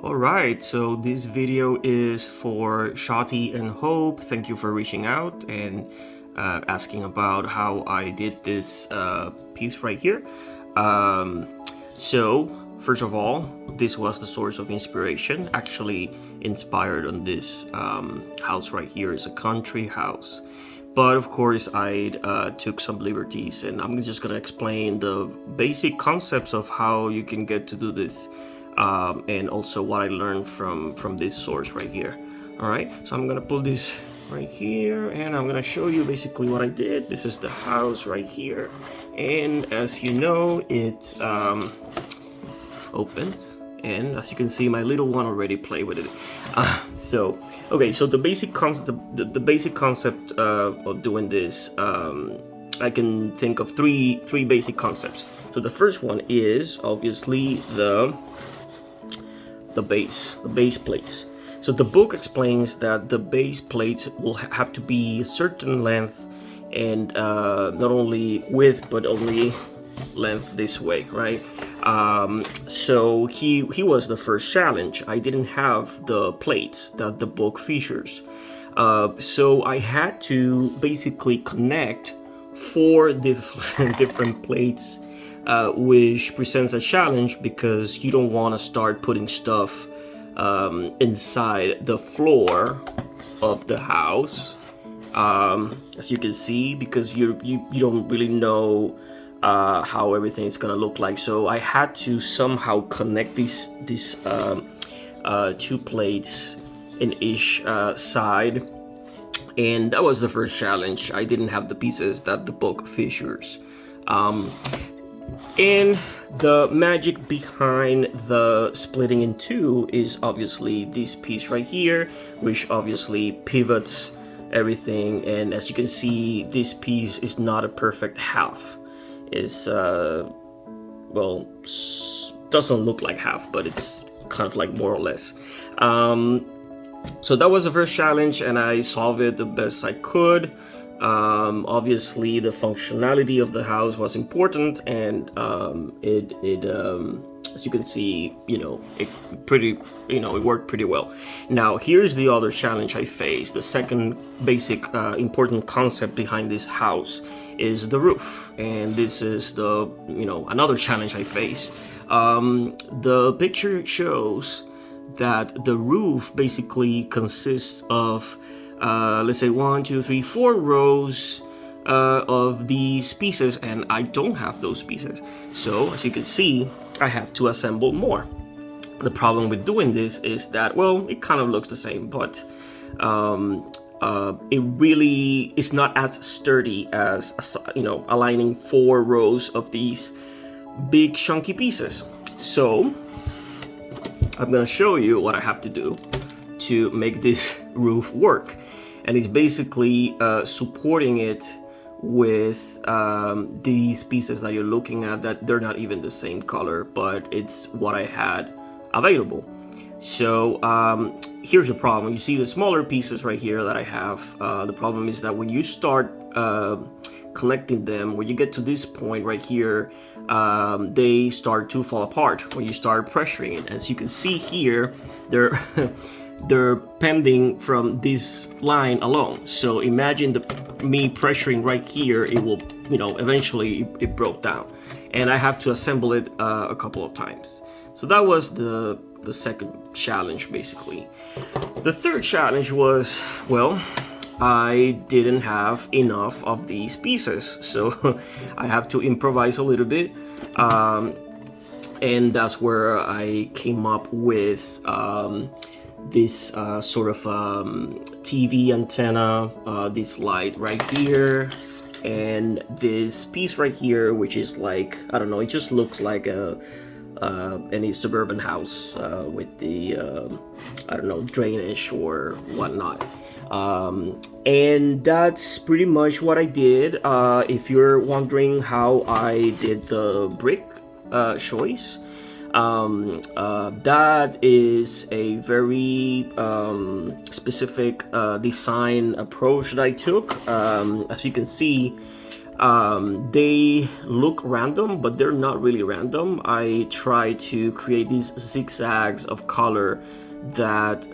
Alright, so this video is for Shati and Hope. Thank you for reaching out and asking about how I did this piece right here. So, first of all, this was the source of inspiration. Actually inspired on this house right here. Is a country house. But of course, I took some liberties, and I'm just going to explain the basic concepts of how you can get to do this. And also what I learned from this source right here. All right, so I'm gonna pull this right here, and I'm gonna show you basically what I did. This is the house right here, and as you know, it opens, and as you can see, my little one already played with it. So the basic concept, the basic concept of doing this, I can think of three basic concepts. So the first one is obviously the base plates. So the book explains that the base plates will have to be a certain length, and not only width but only length this way, right? So he was the first challenge. I didn't have the plates that the book features, so I had to basically connect four different plates, which presents a challenge because you don't want to start putting stuff inside the floor of the house, as you can see, because you don't really know how everything is gonna look like. So I had to somehow connect these two plates in each side, and that was the first challenge. I didn't have the pieces that the book features. And the magic behind the splitting in two is obviously this piece right here, which obviously pivots everything. And as you can see, this piece is not a perfect half. It's well, doesn't look like half, but it's kind of like more or less. So that was the first challenge, and I solved it the best I could. Obviously the functionality of the house was important, and it as you can see, it worked pretty well. Now here's the other challenge I faced. The second basic important concept behind this house is the roof, and this is the another challenge I faced. The picture shows that the roof basically consists of let's say 1, 2, 3, 4 rows of these pieces, and I don't have those pieces. So as you can see, I have to assemble more. The problem with doing this is that, well, it kind of looks the same, but it really is not as sturdy as aligning 4 rows of these big chunky pieces. So I'm gonna show you what I have to do to make this roof work, and it's basically supporting it with these pieces that you're looking at, that they're not even the same color, but it's what I had available. So here's the problem. You see the smaller pieces right here that I have. The problem is that when you start connecting them, when you get to this point right here, they start to fall apart when you start pressuring it. As you can see here, they're pending from this line alone. So imagine me pressuring right here, it will, eventually it broke down, and I have to assemble it a couple of times. So that was the second challenge, basically. The third challenge was, well, I didn't have enough of these pieces, so I have to improvise a little bit, and that's where I came up with this sort of TV antenna, this light right here, and this piece right here, which is like, I don't know, it just looks like any suburban house with the I don't know, drainage or whatnot. And that's pretty much what I did. If you're wondering how I did the brick choice, that is a very specific design approach that I took. As you can see, They look random, but they're not really random. I try to create these zigzags of color that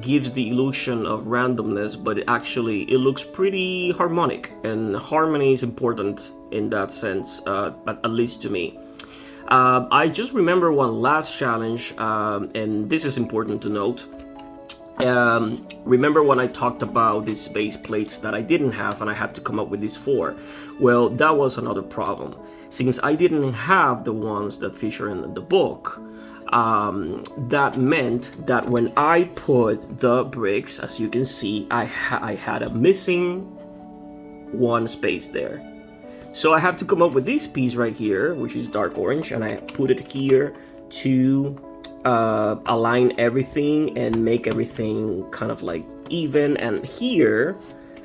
gives the illusion of randomness, but it looks pretty harmonic, and harmony is important in that sense, at least to me. I just remember one last challenge, and this is important to note. Remember when I talked about these base plates that I didn't have and I had to come up with these 4? Well, that was another problem. Since I didn't have the ones that feature in the book, that meant that when I put the bricks, as you can see, I had a missing one space there. So I have to come up with this piece right here, which is dark orange, and I put it here to align everything and make everything kind of like even. And here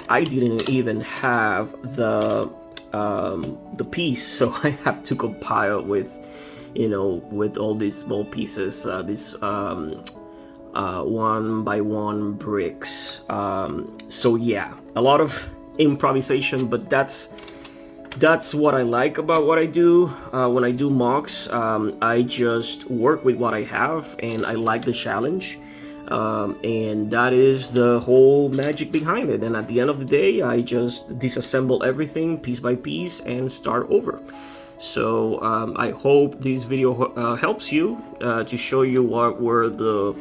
I didn't even have the piece, so I have to compile with, you know, with all these small pieces, this 1 by 1 bricks. So yeah, a lot of improvisation, but that's what I like about what I do. When I do mocks, I just work with what I have, and I like the challenge, and that is the whole magic behind it. And at the end of the day, I just disassemble everything piece by piece and start over. So I hope this video helps you to show you what were the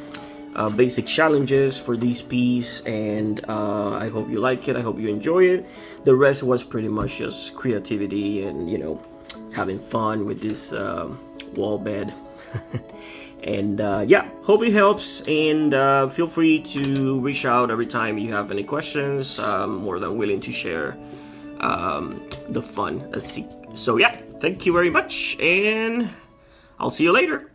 basic challenges for this piece, and I hope you like it. I hope you enjoy it. The rest was pretty much just creativity and, you know, having fun with this wall bed. And yeah, hope it helps, and feel free to reach out every time you have any questions. I'm more than willing to share the fun. So yeah, thank you very much, and I'll see you later.